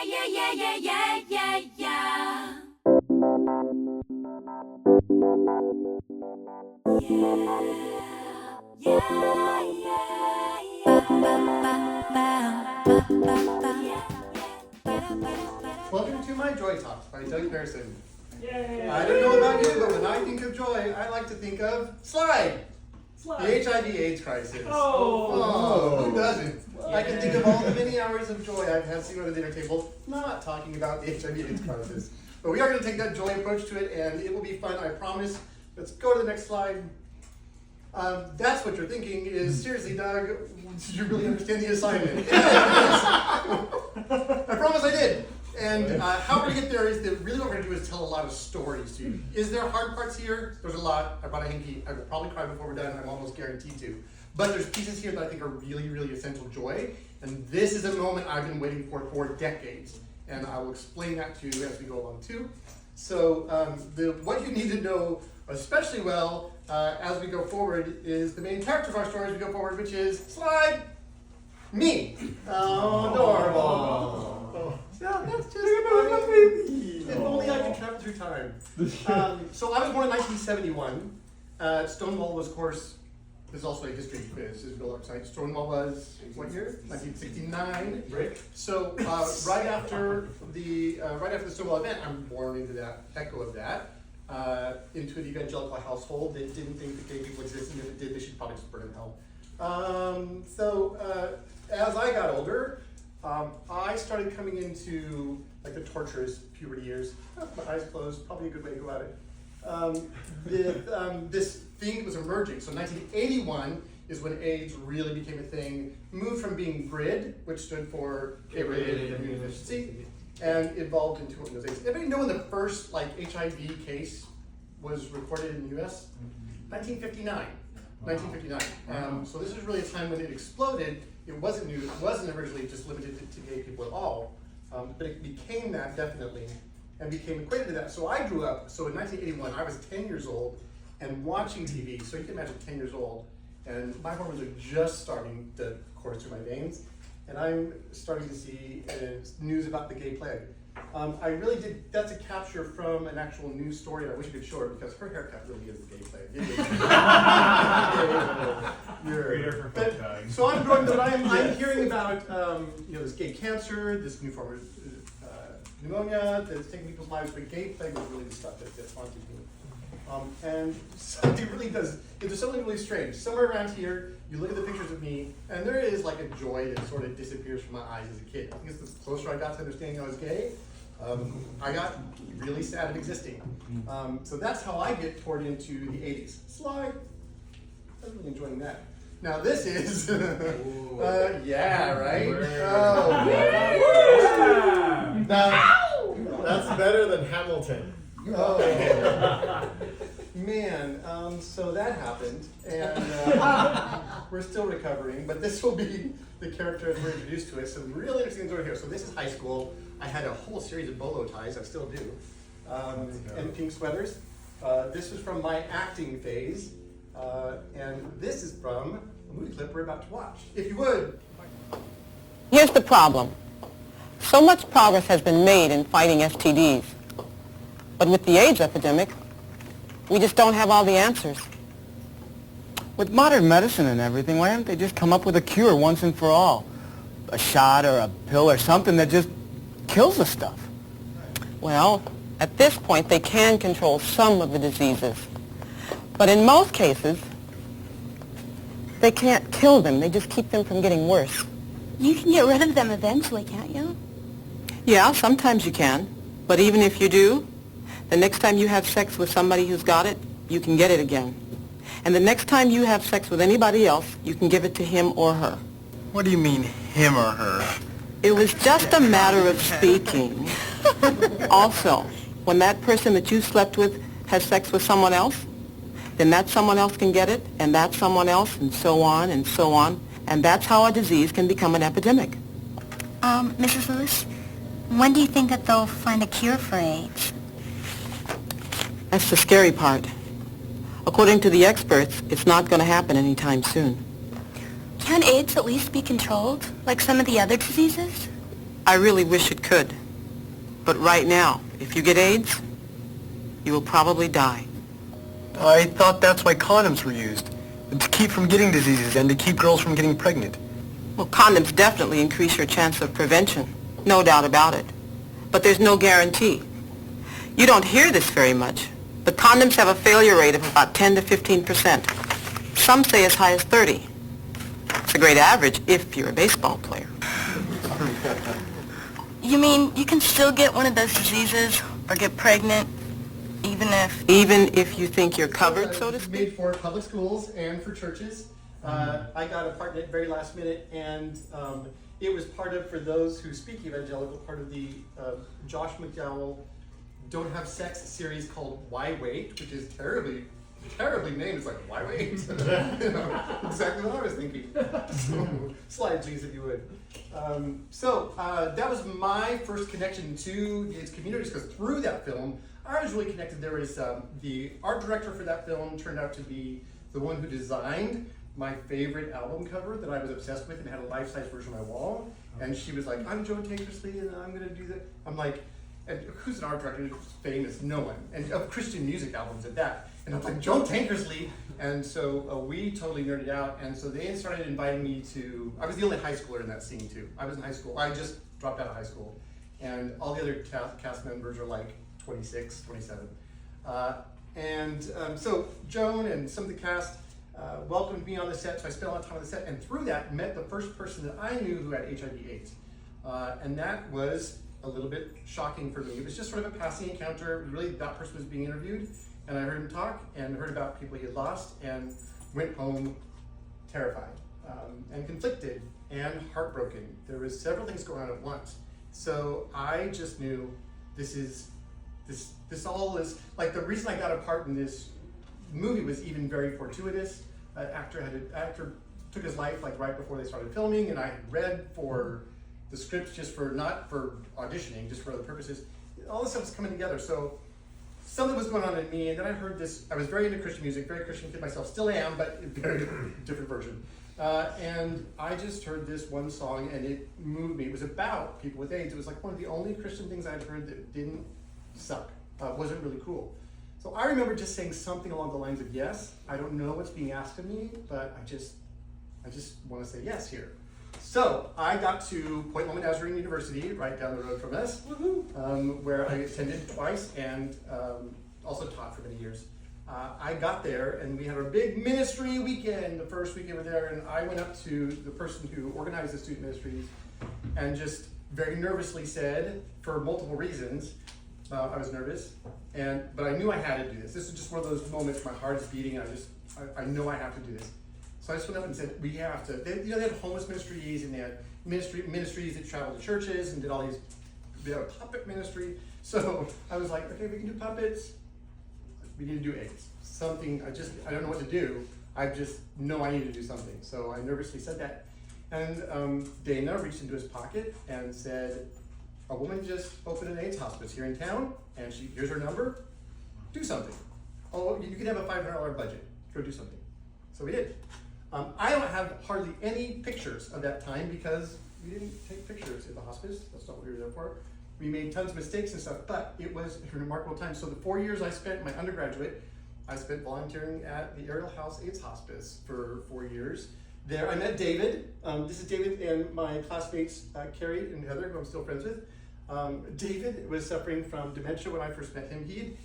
Welcome to my Joy Talks by Doug Pearson. Yay. I don't know about you, but when I think of joy, I like to think of Slide. The HIV/AIDS crisis. Oh, who doesn't? Yay. I can think of all the many hours of joy I've had sitting at the dinner table, not talking about the HIV/AIDS crisis. But we are going to take that joy approach to it, and it will be fun, I promise. Let's go to the next slide. That's what you're thinking is, seriously, Doug, did you really understand the assignment? I promise I did. And how we're going to get there is that really what we're going to do is tell a lot of stories to you. Is there hard parts here? There's a lot. I brought a hanky. I will probably cry before we're done. I'm almost guaranteed to. But there's pieces here that I think are really, really essential joy. And this is a moment I've been waiting for decades. And I will explain that to you as we go along too. So what you need to know especially well as we go forward is the main character of our story as we go forward, which is Slide. Me. Oh, adorable. Oh. Yeah, that's just funny. If only I could travel through time. So I was born in 1971. Stonewall was, of course, this is also a history quiz. This is Bill Artside. Stonewall was what year? 1969. Right. So right after the Stonewall event, I'm born into that echo of that. Into an evangelical household that didn't think that gay people existed, and if it did, they should probably just burn in hell. As I got older, I started coming into like the torturous puberty years. My eyes closed, probably a good way to go at it. This thing was emerging. So 1981 is when AIDS really became a thing. Moved from being GRID, which stood for gay-related immune deficiency, and evolved into what was AIDS. Anybody know when the first HIV case was recorded in the U.S.? 1959. 1959. So this was really a time when it exploded. It wasn't new. It wasn't originally just limited to gay people at all, but it became that definitely, and became equated to that. So I grew up. So in 1981, I was 10 years old and watching TV. So you can imagine 10 years old, and my hormones are just starting to course through my veins, and I'm starting to see news about the gay plague. I really did, that's a capture from an actual news story, and I wish I could show her because her haircut really is the gay plague. So I'm growing up, I'm hearing about this gay cancer, this new form of pneumonia that's taking people's lives, but gay plague was really the stuff that's haunted me. And something really does, there's something really strange. Somewhere around here, you look at the pictures of me, and there is like a joy that sort of disappears from my eyes as a kid. I think it's the closer I got to understanding I was gay, I got really sad at existing. So that's how I get poured into the 80s. Slide. I'm really enjoying that. Now this is, yeah, right? Oh, yeah. Now, that's better than Hamilton. Oh, man, so that happened, and we're still recovering, but this will be the character as we're introduced to it. Some really interesting things over here. So this is high school. I had a whole series of bolo ties, I still do, and pink sweaters. This is from my acting phase, and this is from a movie clip we're about to watch. If you would. Here's the problem. So much progress has been made in fighting STDs. But with the AIDS epidemic, we just don't have all the answers. With modern medicine and everything, why don't they just come up with a cure once and for all? A shot or a pill or something that just kills the stuff. Well, at this point, they can control some of the diseases. But in most cases, they can't kill them. They just keep them from getting worse. You can get rid of them eventually, can't you? Yeah, sometimes you can. But even if you do, the next time you have sex with somebody who's got it, you can get it again. And the next time you have sex with anybody else, you can give it to him or her. What do you mean, him or her? It was just a matter of speaking. Also, when that person that you slept with has sex with someone else, then that someone else can get it, and that someone else, and so on, and so on. And that's how a disease can become an epidemic. Mrs. Lewis, when do you think that they'll find a cure for AIDS? That's the scary part. According to the experts, it's not going to happen anytime soon. Can AIDS at least be controlled, like some of the other diseases? I really wish it could. But right now, if you get AIDS, you will probably die. I thought that's why condoms were used. To keep from getting diseases and to keep girls from getting pregnant. Well, condoms definitely increase your chance of prevention. No doubt about it. But there's no guarantee. You don't hear this very much, but condoms have a failure rate of about 10 to 15%. Some say as high as 30. It's a great average if you're a baseball player. You mean you can still get one of those diseases or get pregnant Even if you think you're covered, so to It's speak? made for public schools and for churches. I got a part in it very last minute, and it was part of, for those who speak evangelical, part of the Josh McDowell Don't Have Sex series called Why Wait, which is terribly named. It's like, why wait? You know, exactly what I was thinking. So, slide, please, if you would. That was my first connection to the AIDS communities, because through that film, I was really connected. There was the art director for that film turned out to be the one who designed my favorite album cover that I was obsessed with and had a life-size version on my wall. And she was like, I'm Joe Tankersley and I'm gonna do that. I'm like, and who's an art director who's famous? No one. And of Christian music albums at that. And I was like, Joe Tankersley. And so we totally nerded out. And so they started inviting me to, I was the only high schooler in that scene too. I was in high school. I just dropped out of high school. And all the other cast members are like 26, 27. So Joan and some of the cast welcomed me on the set, so I spent a lot of time on the set, and through that met the first person that I knew who had HIV/AIDS. And that was a little bit shocking for me. It was just sort of a passing encounter. Really, that person was being interviewed, and I heard him talk and heard about people he had lost, and went home terrified and conflicted and heartbroken. There was several things going on at once. So I just knew this all is, like, the reason I got a part in this movie was even very fortuitous. Actor took his life like right before they started filming, and I had read for the scripts just for, not for auditioning, just for other purposes. All this stuff was coming together. So something was going on in me, and then I heard this. I was very into Christian music, very Christian kid myself, still am, but a very different version. And I just heard this one song, and it moved me. It was about people with AIDS. It was like one of the only Christian things I'd heard that didn't suck, wasn't really cool. So I remember just saying something along the lines of, yes, I don't know what's being asked of me, but I just want to say yes here. So I got to Point Loma Nazarene University, right down the road from us, where I attended twice and also taught for many years. I got there and we had our big ministry weekend, the first weekend we were there, and I went up to the person who organized the student ministries and just very nervously said, for multiple reasons, I was nervous, but I knew I had to do this. This is just one of those moments my heart is beating, and I know I have to do this. So I just went up and said, we have to. They had homeless ministries, and they had ministries that traveled to churches and did all these. They had a puppet ministry. So I was like, okay, we can do puppets. We need to do AIDS. Something. I don't know what to do. I just know I need to do something. So I nervously said that, and Dana reached into his pocket and said, a woman just opened an AIDS hospice here in town, and here's her number. Do something. Oh, you can have a $500 budget. Go do something. So we did. I don't have hardly any pictures of that time because we didn't take pictures at the hospice. That's not what we were there for. We made tons of mistakes and stuff, but it was a remarkable time. So the 4 years I spent, my undergraduate, I spent volunteering at the Ariel House AIDS Hospice for 4 years. There I met David. This is David and my classmates, Carrie and Heather, who I'm still friends with. David was suffering from dementia when I first met him.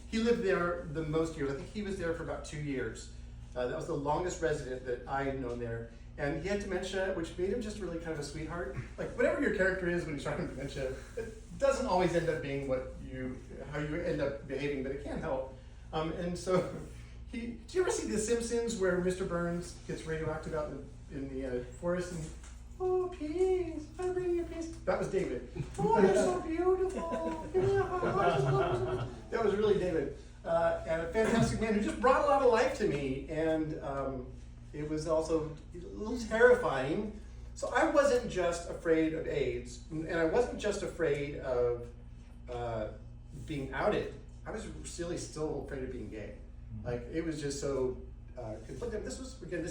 He lived there the most years. I think he was there for about 2 years. That was the longest resident that I had known there. And he had dementia, which made him just really kind of a sweetheart. Like, whatever your character is when you're starting dementia, it doesn't always end up being how you end up behaving, but it can help. And so, did you ever see The Simpsons where Mr. Burns gets radioactive out in the forest and, oh, peace, I bring you peace. That was David. Oh, you're so beautiful. That was really David. And a fantastic man who just brought a lot of life to me. And it was also a little terrifying. So I wasn't just afraid of AIDS, and I wasn't just afraid of being outed. I was really still afraid of being gay. Like, it was just so conflicted. This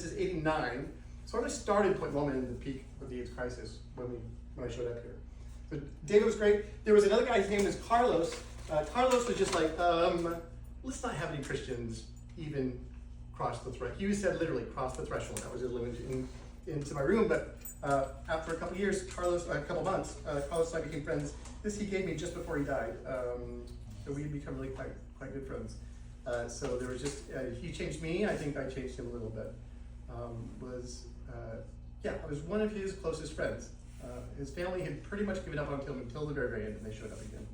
is 89. So I started Point Loma in the peak of the AIDS crisis when I showed up here. But David was great. There was another guy, his name was Carlos. Carlos was just like, let's not have any Christians even cross the threshold. He said literally cross the threshold. That was his limit into my room. But after a couple years, a couple months, Carlos and I became friends. This he gave me just before he died. So we had become really quite good friends. So there was just, he changed me. I think I changed him a little bit. I was one of his closest friends. His family had pretty much given up on him until the very, very end, and they showed up again.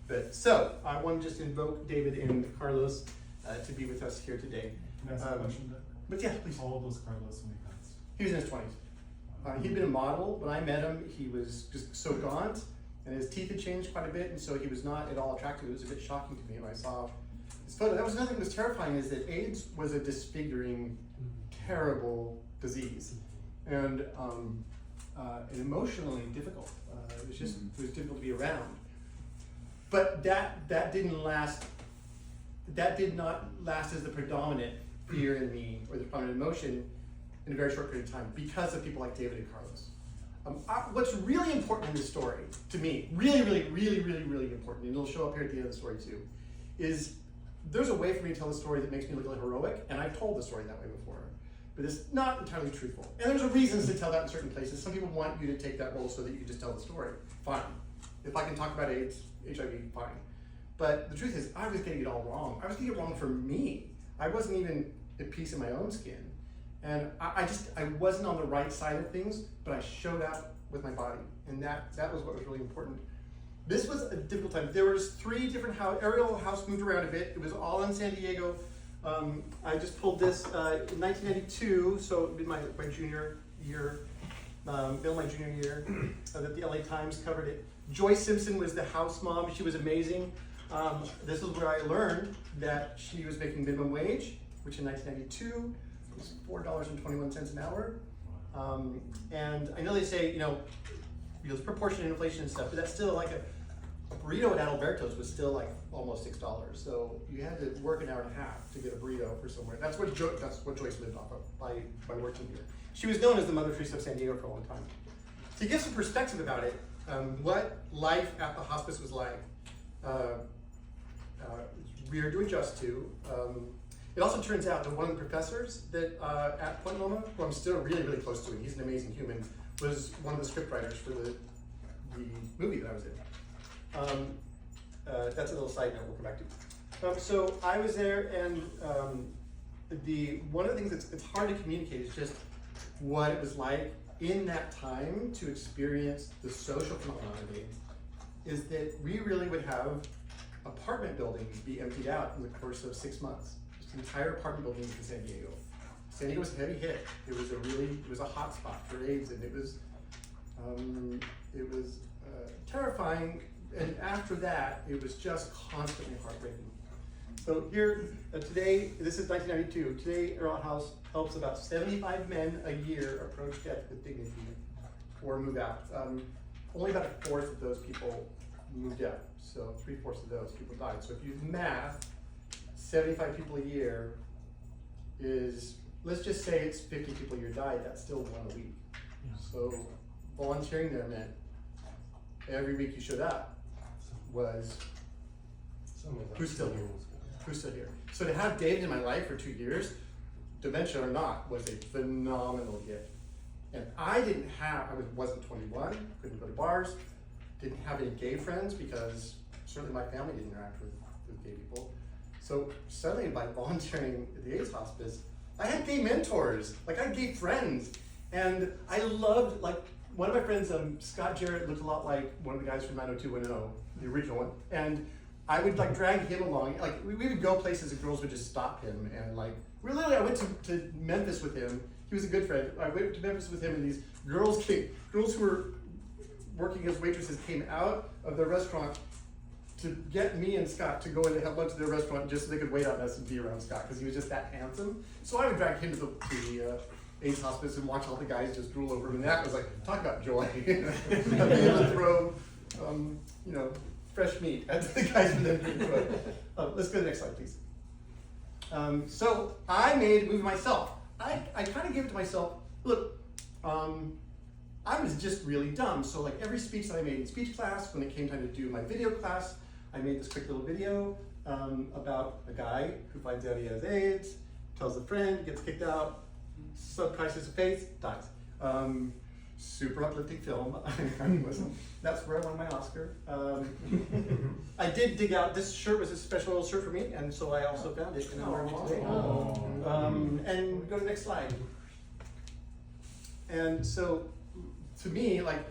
But so I want to just invoke David and Carlos to be with us here today. Can I ask a question, Doug? But yeah, please. How old was Carlos when he passed? He was in his 20s. He'd been a model. When I met him, he was just so gaunt, and his teeth had changed quite a bit, and so he was not at all attractive. It was a bit shocking to me when I saw his photo. That was another thing that was terrifying, is that AIDS was a disfiguring, terrible disease, and emotionally difficult. It was difficult to be around. But that didn't last. That did not last as the predominant fear in me, or the predominant emotion, in a very short period of time, because of people like David and Carlos. What's really important in this story, to me, really important, and it'll show up here at the end of the story too, is there's a way for me to tell the story that makes me look like heroic, and I've told the story that way before, but it's not entirely truthful. And there's a reasons to tell that in certain places. Some people want you to take that role so that you can just tell the story. Fine. If I can talk about AIDS, HIV, fine. But the truth is, I was getting it all wrong. I was getting it wrong for me. I wasn't even at peace in my own skin. And I wasn't on the right side of things, but I showed up with my body. And that was what was really important. This was a difficult time. There was 3 different houses. Ariel House moved around a bit. It was all in San Diego. I just pulled this in 1992, so it would be my junior year, middle of my junior year, that the LA Times covered it. Joyce Simpson was the house mom. She was amazing. This is where I learned that she was making minimum wage, which in 1992 was $4.21 an hour. And I know they say, there's proportionate inflation and stuff, but that's still like a burrito at Adalberto's was still like almost $6. So you had to work an hour and a half to get a burrito for somewhere. That's what Joyce lived off of by working here. She was known as the Mother Teresa of San Diego for a long time. To give some perspective about it, what life at the hospice was like, weird to adjust to. It also turns out that one of the professors that at Point Loma, who I'm still really close to, and he's an amazing human, was one of the scriptwriters for the movie that I was in. That's a little side note we'll come back to. So I was there, and one of the things that's hard to communicate is just what it was like in that time to experience the social phenomenon of AIDS. Is that we really would have apartment buildings be emptied out in the course of 6 months. Just entire apartment buildings in San Diego. San Diego was a heavy hit. It was a hot spot for AIDS, and it was terrifying. And after that, it was just constantly heartbreaking. So here, today, this is 1992. Today, Ariel House helps about 75 men a year approach death with dignity or move out. Only about a fourth of those people moved out. So 3/4 of those people died. So if you math, 75 people a year is, let's just say it's 50 people a year died, that's still 1 a week. Yeah. So volunteering there meant every week you showed up was, who's still here? Who's still here? So to have David in my life for 2 years, dementia or not, was a phenomenal gift. And I wasn't 21, couldn't go to bars, didn't have any gay friends because certainly my family didn't interact with gay people. So suddenly by volunteering at the AIDS hospice, I had gay mentors, I had gay friends. And I loved, one of my friends, Scott Jarrett, looked a lot like one of the guys from 90210, the original one. And I would drag him along. We would go places and girls would just stop him. And I went to Memphis with him. He was a good friend. I went to Memphis with him, and these girls who were working as waitresses came out of the restaurant to get me and Scott to go in and have lunch at their restaurant just so they could wait on us and be around Scott because he was just that handsome. So I would drag him to the AIDS hospice and watch all the guys just drool over him, and that was talk about joy. Being able to throw, fresh meat at the guys with them. Let's go to the next slide, please. So I made a movie myself. I kind of gave it to myself. Look, I was just really dumb. So like every speech that I made in speech class, when it came time to do my video class, I made this quick little video about a guy who finds out he has AIDS, tells a friend, gets kicked out, crisis of faith, dies. Super uplifting film. That's where I won my Oscar. I did dig out, this shirt was a special shirt for me, and so I also found it, and I'm wearing it today. And go to the next slide. And so, to me, like,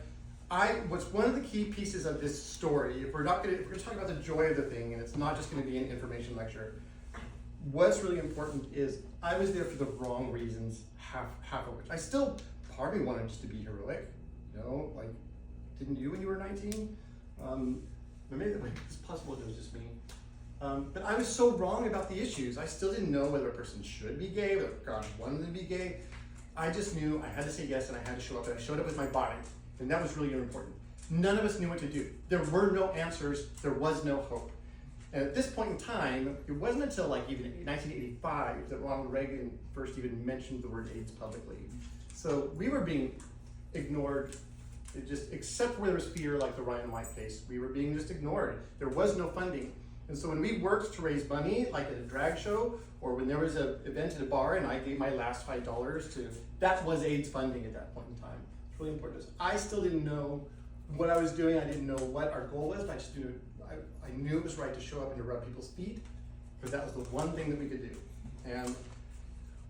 what's one of the key pieces of this story, if we're talking about the joy of the thing, and it's not just going to be an information lecture, what's really important is I was there for the wrong reasons, half of which. I still, part of me wanted just to be heroic, you know, like, didn't you when you were 19? Maybe it's possible it was just me. But I was so wrong about the issues. I still didn't know whether a person should be gay, whether God wanted to be gay. I just knew I had to say yes and I had to show up, and I showed up with my body. And that was really important. None of us knew what to do. There were no answers, there was no hope. And at this point in time, it wasn't until like even 1985 that Ronald Reagan first even mentioned the word AIDS publicly. So we were being ignored, except where there was fear, like the Ryan White case. We were being just ignored. There was no funding. And so when we worked to raise money, like at a drag show, or when there was an event at a bar and I gave my last $5 to, that was AIDS funding at that point in time. It's really important. I still didn't know what I was doing. I didn't know what our goal was, but I just knew, I knew it was right to show up and to rub people's feet, because that was the one thing that we could do. And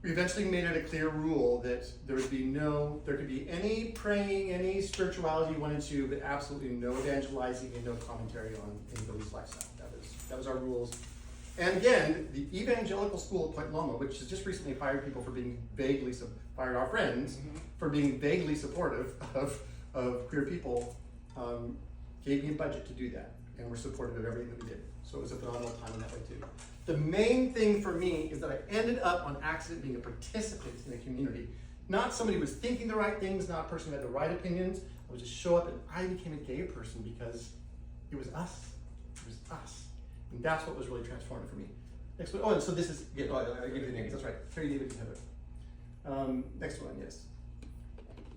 we eventually made it a clear rule that there could be any praying, any spirituality you wanted to, but absolutely no evangelizing and no commentary on anybody's lifestyle. That was our rules. And again, the Evangelical School at Point Loma, which has just recently fired people for being fired our friends for being vaguely supportive of queer people, gave me a budget to do that. And we're supportive of everything that we did. So it was a phenomenal time in that way too. The main thing for me is that I ended up on accident being a participant in a community. Not somebody who was thinking the right things, not a person who had the right opinions. I would just show up and I became a gay person because it was us. It was us. And that's what was really transformative for me. Next one. Oh, and so this is, I'll give you the names. That's right. Terry, David, and Heather. Next one, yes.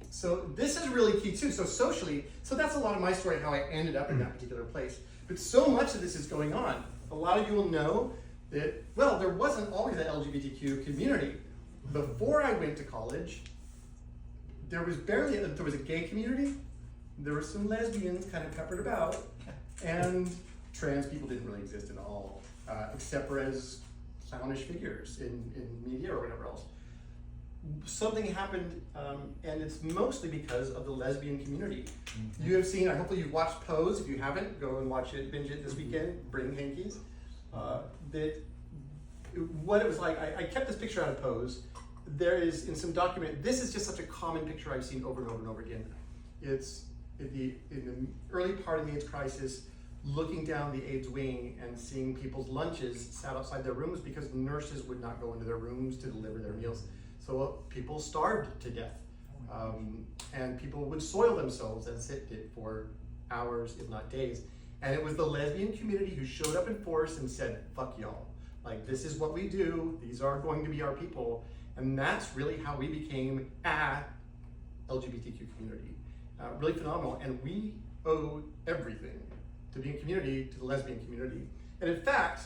So this is really key too. So socially, so that's a lot of my story, how I ended up in that particular place. But so much of this is going on. A lot of you will know that, well, there wasn't always an LGBTQ community. Before I went to college, there was a gay community, there were some lesbians kind of peppered about, and trans people didn't really exist at all, except for as clownish figures in media or whatever else. Something happened, and it's mostly because of the lesbian community. You have seen, hopefully you've watched Pose. If you haven't, go and watch it, binge it this weekend, bring hankies. What it was like, I kept this picture out of Pose. There is, in some document, this is just such a common picture I've seen over and over and over again. It's in the early part of the AIDS crisis, looking down the AIDS wing and seeing people's lunches sat outside their rooms because nurses would not go into their rooms to deliver their meals. So people starved to death. And people would soil themselves as it did for hours, if not days. And it was the lesbian community who showed up in force and said, fuck y'all. Like, this is what we do. These are going to be our people. And that's really how we became a LGBTQ community. Really phenomenal. And we owe everything to being a community, to the lesbian community. And in fact,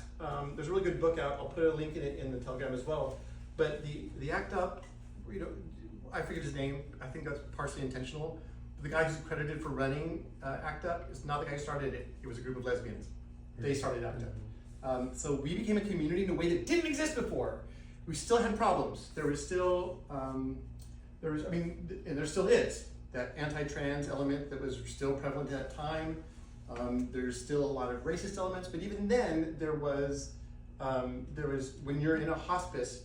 there's a really good book out. I'll put a link in it in the Telegram as well. But the ACT UP, I forget his name. I think that's partially intentional. But the guy who's credited for running ACT UP is not the guy who started it. It was a group of lesbians. They started ACT UP. So we became a community in a way that didn't exist before. We still had problems. There was still, and there still is, that anti-trans element that was still prevalent at that time. There's still a lot of racist elements, but even then there was when you're in a hospice,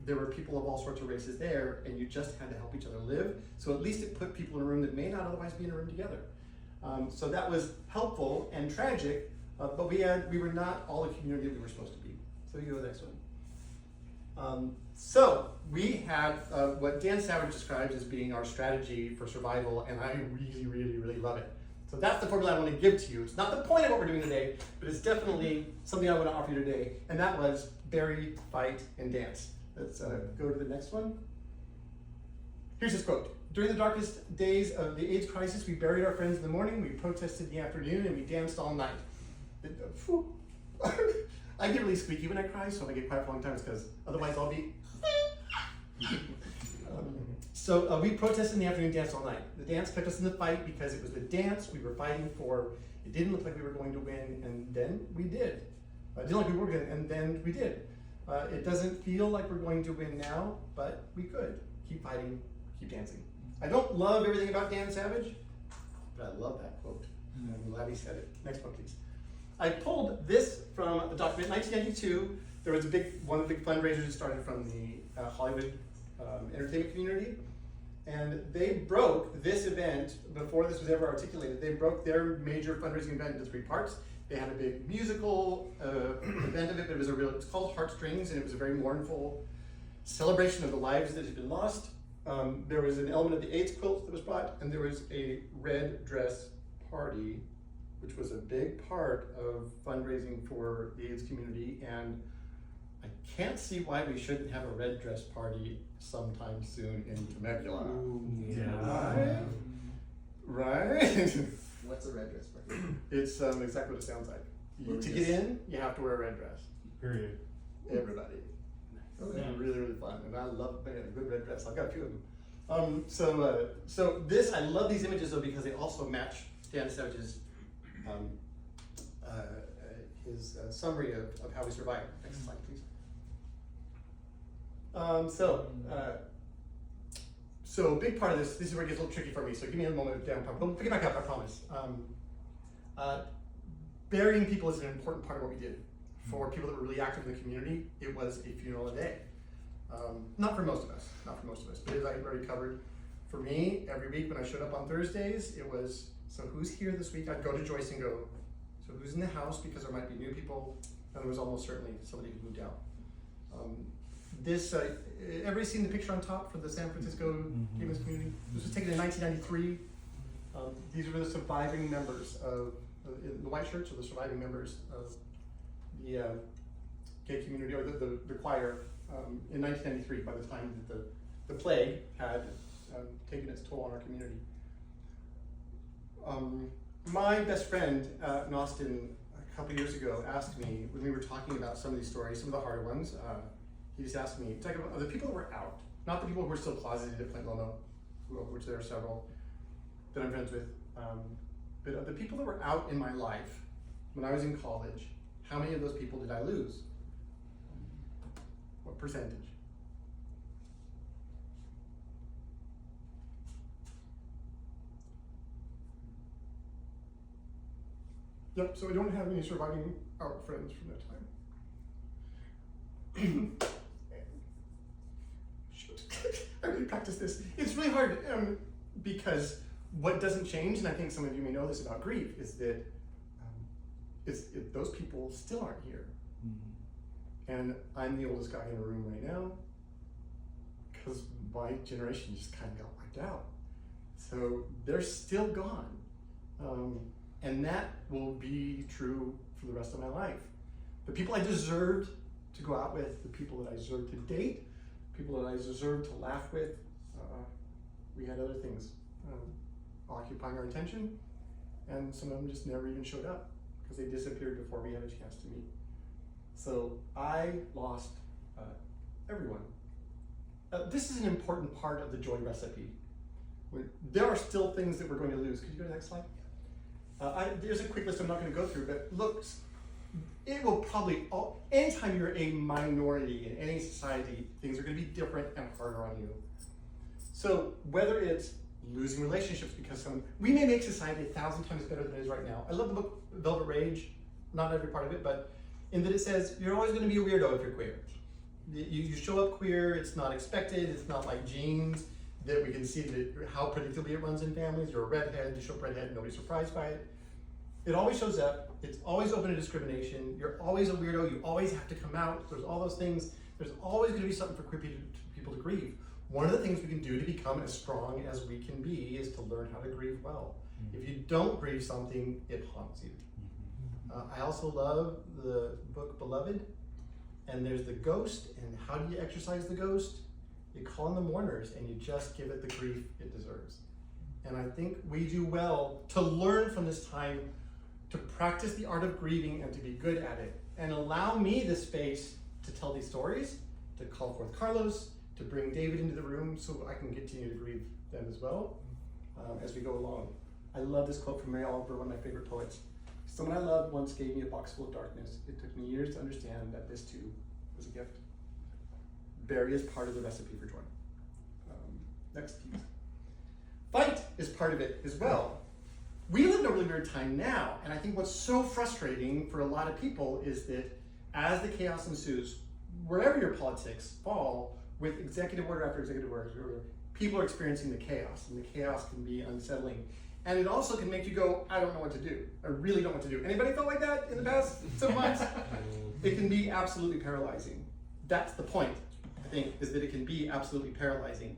there were people of all sorts of races there, and you just had to help each other live. So at least it put people in a room that may not otherwise be in a room together. So that was helpful and tragic, but we were not all the community that we were supposed to be. So you go to the next one. So we had what Dan Savage describes as being our strategy for survival, and I really, really, really love it. So that's the formula I want to give to you. It's not the point of what we're doing today, but it's definitely something I want to offer you today, and that was bury, fight, and dance. Let's go to the next one. Here's his quote. During the darkest days of the AIDS crisis, we buried our friends in the morning, we protested in the afternoon, and we danced all night. I get really squeaky when I cry, so if I get quiet for a long time, it's because otherwise I'll be... So we protested in the afternoon, danced all night. The dance kept us in the fight because it was the dance we were fighting for. It didn't look like we were going to win, and then we did. It didn't look like we were going to, and then we did. It doesn't feel like we're going to win now, but we could. Keep fighting, keep dancing. I don't love everything about Dan Savage, but I love that quote. I'm glad he said it. Next one, please. I pulled this from the document 1992. There was one of the big fundraisers that started from the Hollywood entertainment community. And they broke this event, before this was ever articulated, they broke their major fundraising event into 3 parts. They had a big musical event of it, but it's called Heartstrings, and it was a very mournful celebration of the lives that had been lost. There was an element of the AIDS quilt that was brought, and there was a red dress party, which was a big part of fundraising for the AIDS community. And I can't see why we shouldn't have a red dress party sometime soon in Temecula. Yeah. Right? What's a red dress party? It's exactly what it sounds like. To get in, you have to wear a red dress. Period. Everybody. It's really, really fun. And I love a good red dress. I've got a few of them. So this, I love these images though, because they also match Dan Savage's his summary of how we survived. Next slide, please. So a big part of this is where it gets a little tricky for me, so give me a moment of downtime. We'll pick it back up, I promise. Burying people is an important part of what we did. For people that were really active in the community, it was a funeral a day. Not for most of us, but as I already covered, for me, every week when I showed up on Thursdays, it was, so who's here this week? I'd go to Joyce and go, so who's in the house, because there might be new people, and there was almost certainly somebody who moved out. Everybody seen the picture on top for the San Francisco Demons community? This was taken in 1993. These are the surviving members of, the white shirts are the surviving members of the gay community, or the choir, in 1993, by the time that the plague had taken its toll on our community. My best friend in Austin a couple years ago asked me, when we were talking about some of these stories, some of the harder ones, he just asked me, talk about the people that were out, not the people who are still closeted at Flint Lono, which there are several that I'm friends with, but of the people that were out in my life when I was in college, how many of those people did I lose? What percentage? Yep, so I don't have any surviving out friends from that time. Shoot, I really practice this. It's really hard because what doesn't change, and I think some of you may know this about grief, is that those people still aren't here. And I'm the oldest guy in the room right now because my generation just kind of got wiped out. So they're still gone. And that will be true for the rest of my life. The people I deserved to go out with, the people that I deserved to date, people that I deserved to laugh with, we had other things occupying our attention, and some of them just never even showed up because they disappeared before we had a chance to meet. So I lost everyone. This is an important part of the joy recipe. There are still things that we're going to lose. Could you go to the next slide? There's a quick list I'm not going to go through, but look, it will probably, anytime you're a minority in any society, things are going to be different and harder on you. So whether it's losing relationships because we may make society 1,000 times better than it is right now. I love the book Velvet Rage, not every part of it, but in that it says you're always going to be a weirdo if you're queer. You show up queer, it's not expected, it's not like genes, that we can see that how predictably it runs in families. You're a redhead, you show up redhead, nobody's surprised by it. It always shows up, it's always open to discrimination, you're always a weirdo, you always have to come out, there's all those things. There's always going to be something for queer people to grieve. One of the things we can do to become as strong as we can be is to learn how to grieve well. If you don't grieve something, it haunts you. I also love the book Beloved, and there's the ghost, and how do you exorcise the ghost? You call in the mourners and you just give it the grief it deserves. And I think we do well to learn from this time to practice the art of grieving and to be good at it. And allow me the space to tell these stories, to call forth Carlos, to bring David into the room so I can continue to grieve them as well as we go along. I love this quote from Mary Oliver, one of my favorite poets. Someone I loved once gave me a box full of darkness. It took me years to understand that this too was a gift. Bury is part of the recipe for joy. Next piece. Fight is part of it as well. We live in a really weird time now, and I think what's so frustrating for a lot of people is that as the chaos ensues, wherever your politics fall, with executive order after executive order, people are experiencing the chaos, and the chaos can be unsettling. And it also can make you go, I don't know what to do. I really don't know what to do. Anybody felt like that in the past 7 months? It can be absolutely paralyzing. That's the point, I think, is that it can be absolutely paralyzing.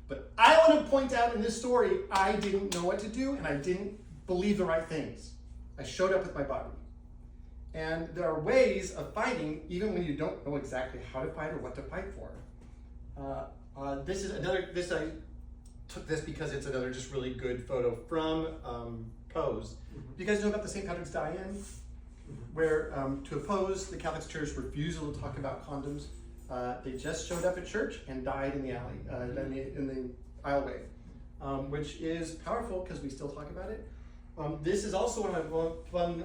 But I want to point out in this story, I didn't know what to do, and I didn't believe the right things. I showed up with my body. And there are ways of fighting, even when you don't know exactly how to fight or what to fight for. I took this because it's another just really good photo from Pose. Do you guys know about the St. Patrick's die-in? Where to oppose the Catholic Church refusal to talk about condoms, they just showed up at church and died in the alley, in the aisleway, which is powerful because we still talk about it. This is also one of my fun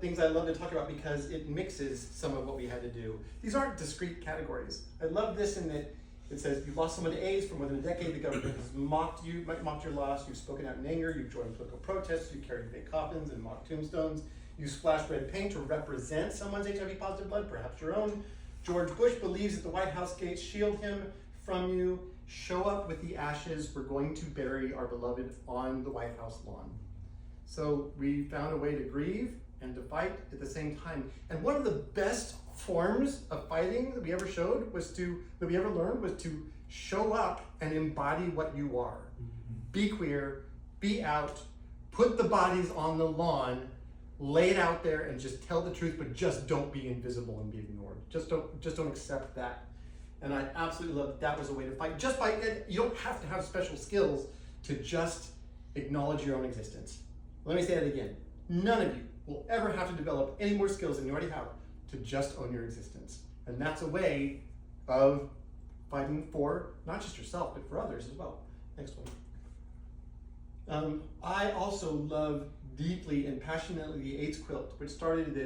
things I love to talk about because it mixes some of what we had to do. These aren't discrete categories. I love this in that it says you've lost someone to AIDS for more than a decade. The government has mocked you, mocked your loss. You've spoken out in anger. You've joined political protests. You've carried fake coffins and mock tombstones. You splashed red paint to represent someone's HIV-positive blood, perhaps your own. George Bush believes that the White House gates shield him from you. Show up with the ashes. We're going to bury our beloved on the White House lawn. So we found a way to grieve and to fight at the same time. And one of the best forms of fighting that we ever learned was to show up and embody what you are. Be queer, be out, put the bodies on the lawn, lay it out there and just tell the truth, but just don't be invisible and be ignored. Just don't accept that. And I absolutely love that was a way to fight. You don't have to have special skills to just acknowledge your own existence. Let me say that again. None of you will ever have to develop any more skills than you already have to just own your existence. And that's a way of fighting for not just yourself, but for others as well. Next one. I also love deeply and passionately the AIDS quilt, which started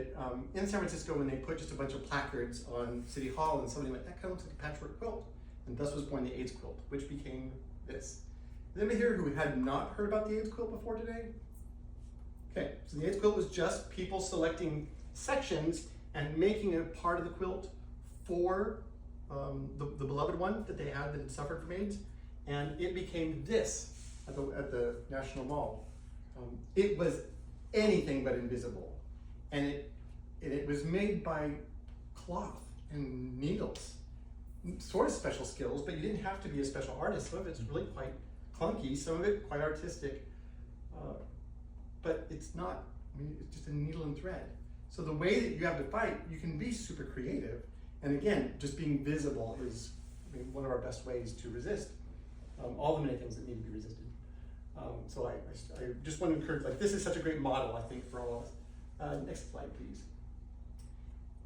in San Francisco when they put just a bunch of placards on City Hall and somebody went, that kind of looks like a patchwork quilt. And thus was born the AIDS quilt, which became this. Is anybody here who had not heard about the AIDS quilt before today? Okay, so the AIDS quilt was just people selecting sections and making a part of the quilt for the beloved one that they had suffered from AIDS, and it became this at the National Mall. It was anything but invisible, and it was made by cloth and needles, sort of special skills, but you didn't have to be a special artist. Some of it's really quite clunky, some of it quite artistic, but it's not. I mean, it's just a needle and thread. So the way that you have to fight, you can be super creative. And again, just being visible is one of our best ways to resist all the many things that need to be resisted. So I just want to encourage, this is such a great model, I think, for all of us. Next slide, please.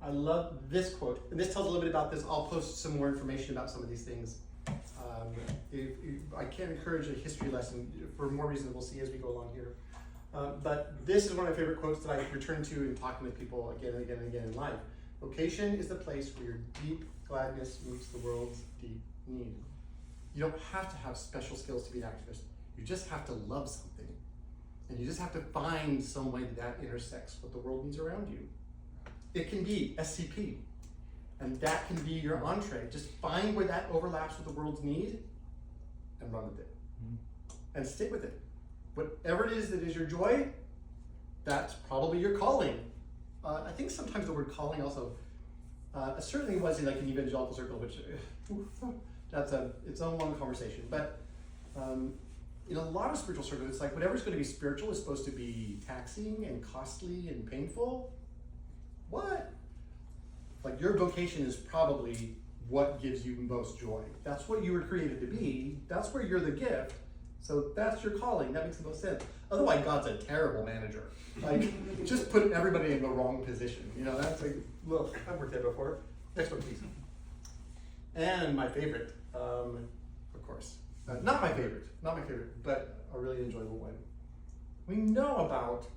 I love this quote. And this tells a little bit about this. I'll post some more information about some of these things. I can't encourage a history lesson for more reasons we'll see as we go along here. But this is one of my favorite quotes that I return to in talking with people again and again and again in life. Vocation is the place where your deep gladness meets the world's deep need. You don't have to have special skills to be an activist. You just have to love something. And you just have to find some way that intersects what the world needs around you. It can be SCP. And that can be your entree. Just find where that overlaps with the world's need and run with it. And stick with it. Whatever it is that is your joy, that's probably your calling. I think sometimes the word calling also certainly was in an evangelical circle, which that's its own long conversation. But in a lot of spiritual circles, it's like whatever's going to be spiritual is supposed to be taxing and costly and painful. What? Your vocation is probably what gives you most joy. That's what you were created to be. That's where you're the gift. So that's your calling. That makes the most sense. Otherwise, God's a terrible manager. Like, just put everybody in the wrong position. You know, that's like, look, I've worked there before. Next one, please. And my favorite, of course. Not my favorite, but a really enjoyable one. We know about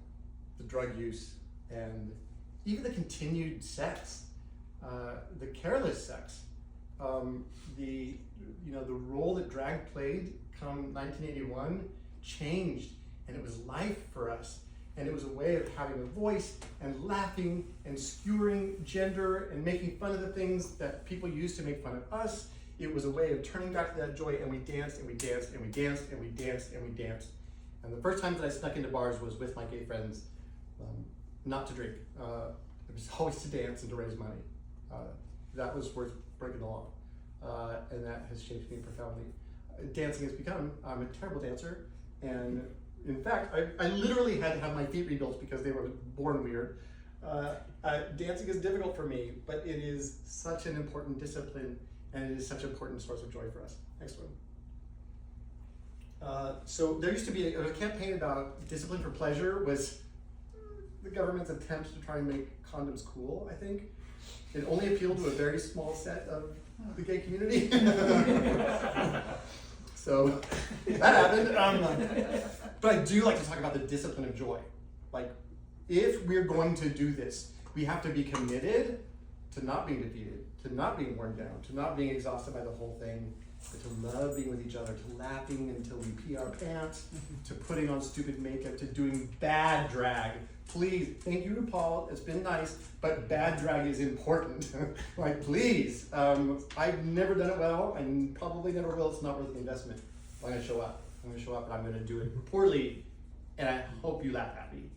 the drug use and even the continued sex, the careless sex, the role that drag played come 1981 changed, and it was life for us, and it was a way of having a voice and laughing and skewering gender and making fun of the things that people used to make fun of us. It was a way of turning back to that joy, and we danced and we danced and we danced and we danced and we danced. And the first time that I snuck into bars was with my gay friends, not to drink. It was always to dance and to raise money. That was worth breaking the law, and that has shaped me profoundly. Dancing has become, I'm a terrible dancer, and in fact, I literally had to have my feet rebuilt because they were born weird. Dancing is difficult for me, but it is such an important discipline, and it is such an important source of joy for us. Next one. So there used to be a campaign about discipline for pleasure was the government's attempt to try and make condoms cool, I think. It only appealed to a very small set of the gay community. So that happened. But I do like to talk about the discipline of joy. Like, if we're going to do this, we have to be committed to not being defeated, to not being worn down, to not being exhausted by the whole thing, but to love being with each other, to laughing until we pee our pants, to putting on stupid makeup, to doing bad drag. Please, thank you, Paul. It's been nice, but bad drag is important. Like, please. I've never done it well, and probably never will. It's not worth the investment. I'm gonna show up. I'm gonna show up, and I'm gonna do it poorly, and I hope you laugh at me.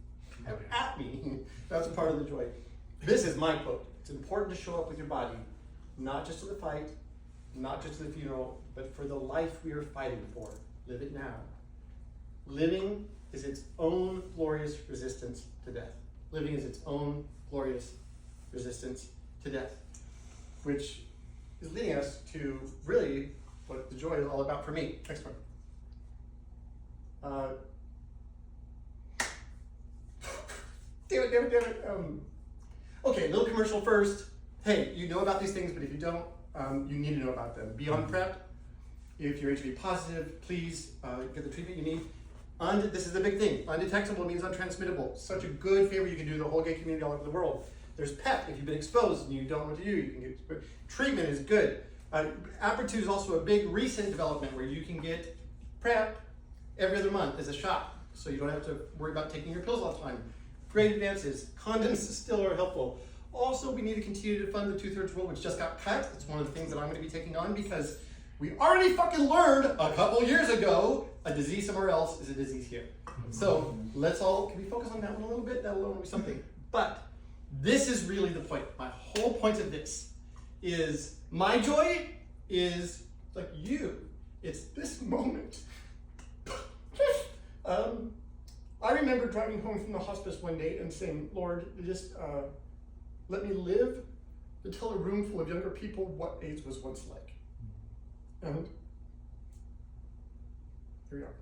At me. That's a part of the joy. This is my quote. It's important to show up with your body, not just to the fight, not just to the funeral, but for the life we are fighting for. Live it now. Living is its own glorious resistance to death. Living is its own glorious resistance to death, which is leading us to really what the joy is all about for me. Next one. Damn it. Okay, little commercial first. Hey, you know about these things, but if you don't, you need to know about them. Beyond PrEP, if you're HIV positive, please get the treatment you need. This is the big thing. Undetectable means untransmittable. Such a good favor you can do to the whole gay community all over the world. There's PEP. If you've been exposed and you don't know what to do, you can get treatment is good. Apretude is also a big recent development where you can get PrEP every other month as a shot, so you don't have to worry about taking your pills all the time. Great advances. Condoms still are helpful. Also, we need to continue to fund the 2/3 rule, which just got cut. It's one of the things that I'm going to be taking on because we already fucking learned a couple years ago a disease somewhere else is a disease here. So can we focus on that one a little bit? That'll be something. But this is really the point. My whole point of this is my joy is like you. It's this moment. I remember driving home from the hospice one day and saying, Lord, just let me live to tell a room full of younger people what AIDS was once like. And here we are.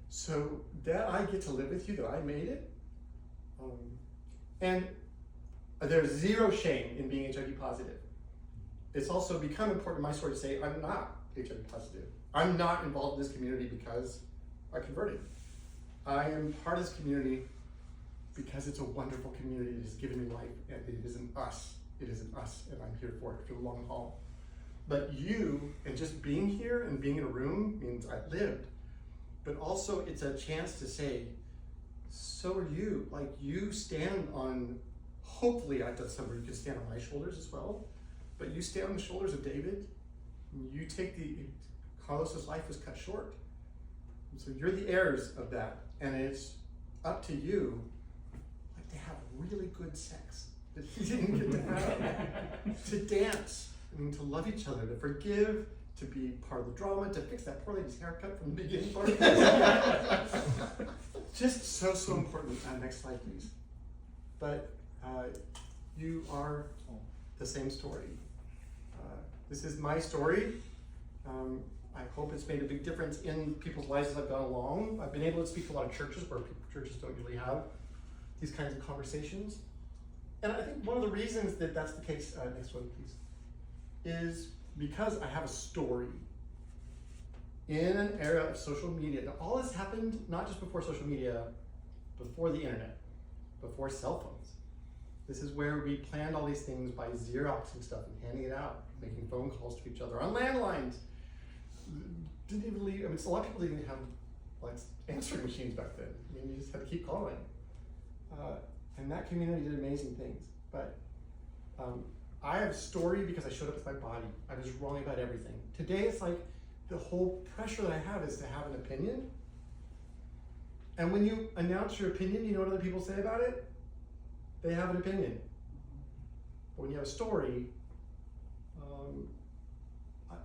So that I get to live with you, that I made it. And there's zero shame in being HIV positive. It's also become important in my story to say, I'm not HIV positive. I'm not involved in this community because I converted. I am part of this community because it's a wonderful community that has given me life, and it isn't us. It isn't us, and I'm here for it for the long haul. But you, and just being here and being in a room means I've lived. But also it's a chance to say, so are you. Like, you stand on, hopefully I've done somewhere you can stand on my shoulders as well, but you stand on the shoulders of David, and you take Carlos's life was cut short. And so you're the heirs of that, and it's up to you, like, to have really good sex that he didn't get to have, to dance, and to love each other, to forgive, to be part of the drama, to fix that poor lady's haircut from the beginning part. Just so important. Next slide, please. But you are the same story. This is my story. I hope it's made a big difference in people's lives as I've gone along. I've been able to speak to a lot of churches where churches don't usually have these kinds of conversations. And I think one of the reasons that that's the case, next one please, is because I have a story. In an era of social media, now all this happened not just before social media, before the internet, before cell phones. This is where we planned all these things by Xeroxing stuff and handing it out, making phone calls to each other on landlines. Didn't even leave, I mean, a lot of people didn't even have like answering machines back then. I mean, you just had to keep calling. And that community did amazing things. But I have a story because I showed up with my body. I was wrong about everything. Today it's like the whole pressure that I have is to have an opinion. And when you announce your opinion, you know what other people say about it? They have an opinion. But when you have a story,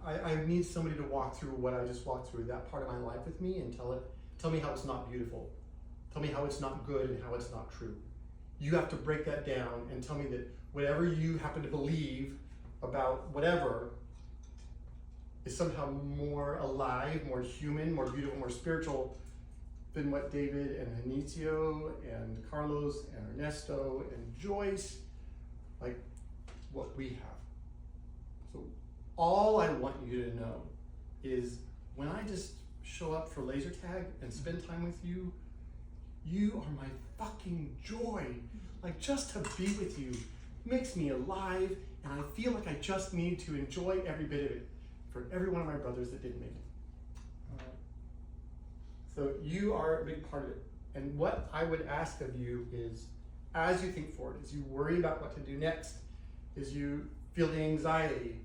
I need somebody to walk through what I just walked through, that part of my life with me, and tell me how it's not beautiful. Tell me how it's not good and how it's not true. You have to break that down and tell me that whatever you happen to believe about whatever is somehow more alive, more human, more beautiful, more spiritual than what David and Anicio and Carlos and Ernesto and Joyce, like what we have. So all I want you to know is when I just show up for laser tag and spend time with you, you are my fucking joy. Like, just to be with you makes me alive, and I feel like I just need to enjoy every bit of it for every one of my brothers that didn't make it. So you are a big part of it. And what I would ask of you is, as you think forward, as you worry about what to do next, as you feel the anxiety,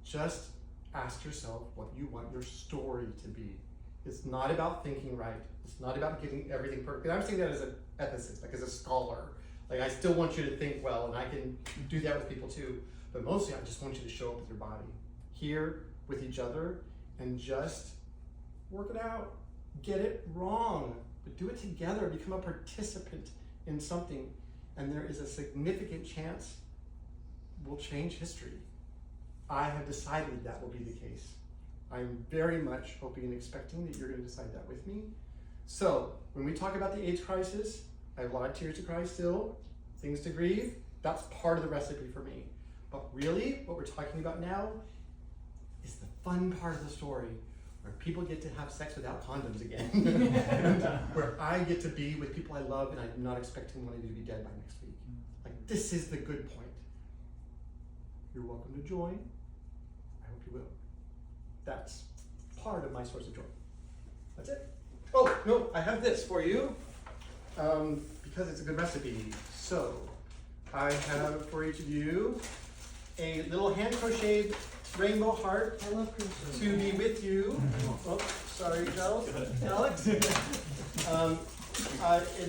just ask yourself what you want your story to be. It's not about thinking right. It's not about getting everything perfect. And I'm saying that as an ethicist, like as a scholar. Like, I still want you to think well, and I can do that with people too. But mostly, I just want you to show up with your body, here with each other, and just work it out. Get it wrong, but do it together. Become a participant in something, and there is a significant chance we'll change history. I have decided that will be the case. I'm very much hoping and expecting that you're going to decide that with me. So, when we talk about the AIDS crisis, I have a lot of tears to cry still, things to grieve. That's part of the recipe for me. But really, what we're talking about now is the fun part of the story, where people get to have sex without condoms again. And where I get to be with people I love, and I'm not expecting one of you to be dead by next week. Like, this is the good point. You're welcome to join. I hope you will. That's part of my source of joy. That's it. Oh, no, I have this for you, because it's a good recipe. So, I have for each of you a little hand-crocheted rainbow heart to be with you. Oh, sorry, Alex. And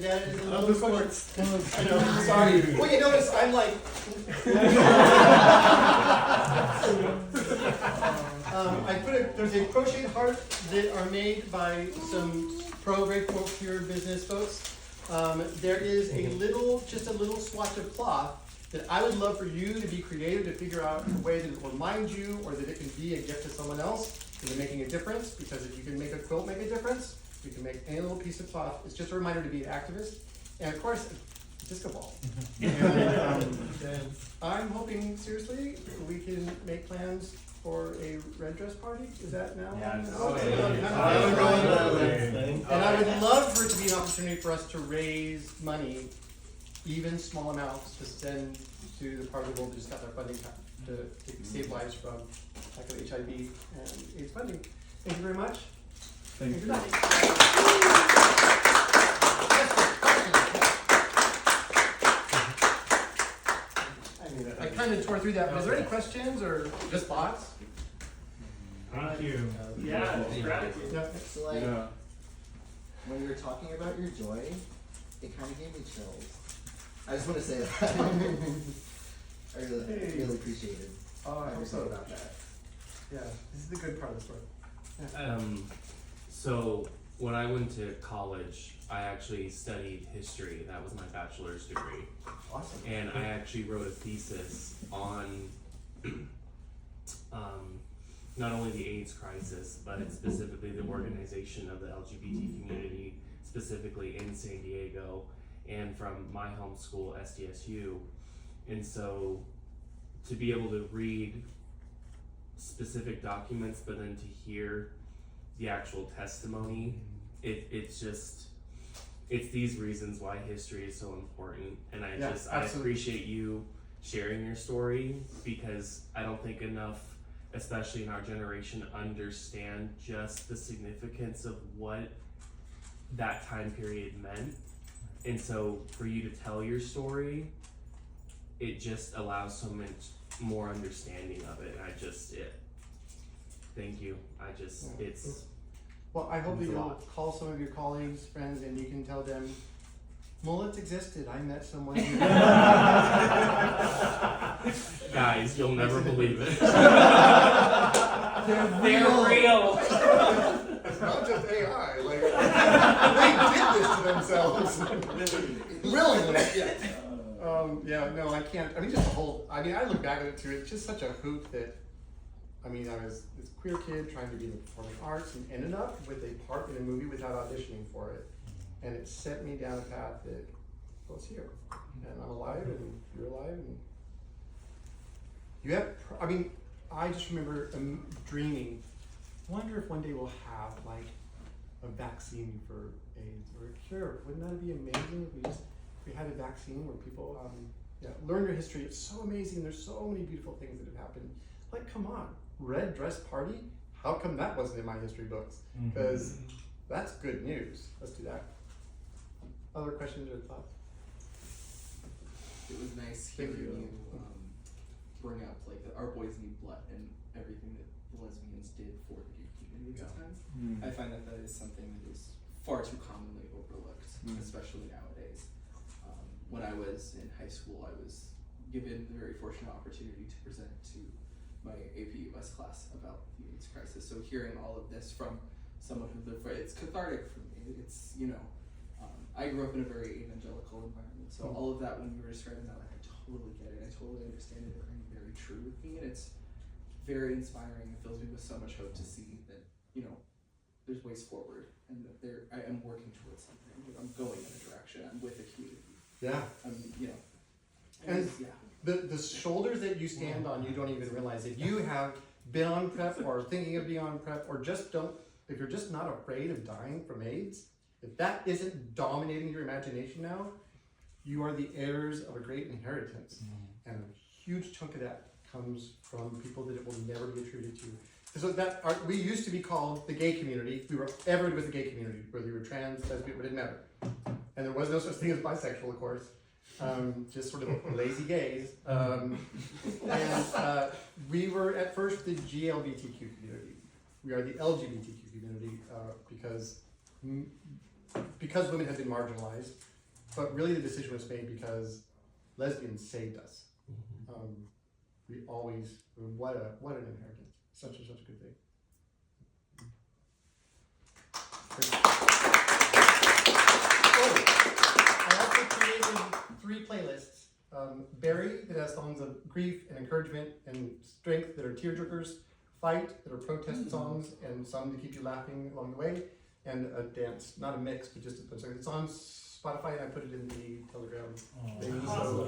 that is a little squirts. I know, sorry. Well, you notice I'm like... there's a crocheted heart that are made by some very pure business folks. There is just a little swatch of cloth that I would love for you to be creative, to figure out a way that it will remind you, or that it can be a gift to someone else, into making a difference. Because if you can make a quilt make a difference, you can make any little piece of cloth. It's just a reminder to be an activist. And of course, a disco ball. And I'm hoping, seriously, we can make plans for a red dress party. Is that now? Yes. And I would love for it to be an opportunity for us to raise money, even small amounts, to send to the part of the world that just got their funding cut, to save lives from lack of HIV and AIDS funding. Thank you very much. Thank you. I kind of tore through that, but is there any questions or just thoughts? Thank you. Yeah, gratitude. Yeah. So like, when you were talking about your joy, it kind of gave me chills. I just want to say that. I really appreciate it. Oh, I hope so. About that. Yeah, this is the good part of the story. So when I went to college, I actually studied history. That was my bachelor's degree. Awesome. And I actually wrote a thesis on not only the AIDS crisis, but specifically the organization of the LGBT community, specifically in San Diego, and from my home school, SDSU. And so to be able to read specific documents, but then to hear the actual testimony, it's these reasons why history is so important. And I appreciate you sharing your story, because I don't think enough, especially in our generation, understand just the significance of what that time period meant. And so for you to tell your story, it just allows so much more understanding of it. And thank you. Well, I hope that It's a you'll lot. call some of your colleagues, friends, and you can tell them, mullets existed. I met someone who... Guys, you'll never believe it. They're real. It's not just AI. Like, they did this to themselves. Willingly. No, I can't. I mean, just the whole. I mean, I look back at it too. It's just such a hoot that. I mean, I was this queer kid trying to be in the performing arts and ended up with a part in a movie without auditioning for it, and it set me down a path that was here, and I'm alive, and you're alive, and you have. I mean, I just remember dreaming. Wonder if one day we'll have like a vaccine for AIDS or a cure. Wouldn't that be amazing if we had a vaccine where people learn your history? It's so amazing. There's so many beautiful things that have happened. Like, come on, red dress party? How come that wasn't in my history books? Because that's good news. Let's do that. Other questions or thoughts? It was nice hearing you bring up like Our Boys Need Blood and everything that the lesbians did for the gay community at the time. I find that is something that is far too commonly overlooked, especially nowadays. When I was in high school, I was given the very fortunate opportunity to present to my AP US class about the AIDS crisis. So hearing all of this from someone who lived for it, it's cathartic for me. It's, I grew up in a very evangelical environment. So all of that, when you were describing that, like, I totally get it. I totally understand it. It rang very true with me. And it's very inspiring. It fills me with so much hope to see that, there's ways forward and that I am working towards something. I'm going in a direction. I'm with a community. Yeah. And the shoulders that you stand on, you don't even realize. If you have been on PrEP or thinking of being on PrEP, or if you're just not afraid of dying from AIDS, if that isn't dominating your imagination now, you are the heirs of a great inheritance. And a huge chunk of that comes from people that it will never be attributed to. So we used to be called the gay community. We were everyone with the gay community, whether you were trans, lesbian, it didn't matter. And there was no such thing as bisexual, of course. Just sort of lazy gays. We were at first the GLBTQ community. We are the LGBTQ community because women have been marginalized, but really the decision was made because lesbians saved us. What an inheritance. Such a good thing. I also created 3 playlists. Berry, that has songs of grief and encouragement and strength that are tearjerkers. Fight, that are protest songs and some to keep you laughing along the way. And a dance, not a mix, but just a bunch. It's on Spotify, and I put it in the Telegram thing. So,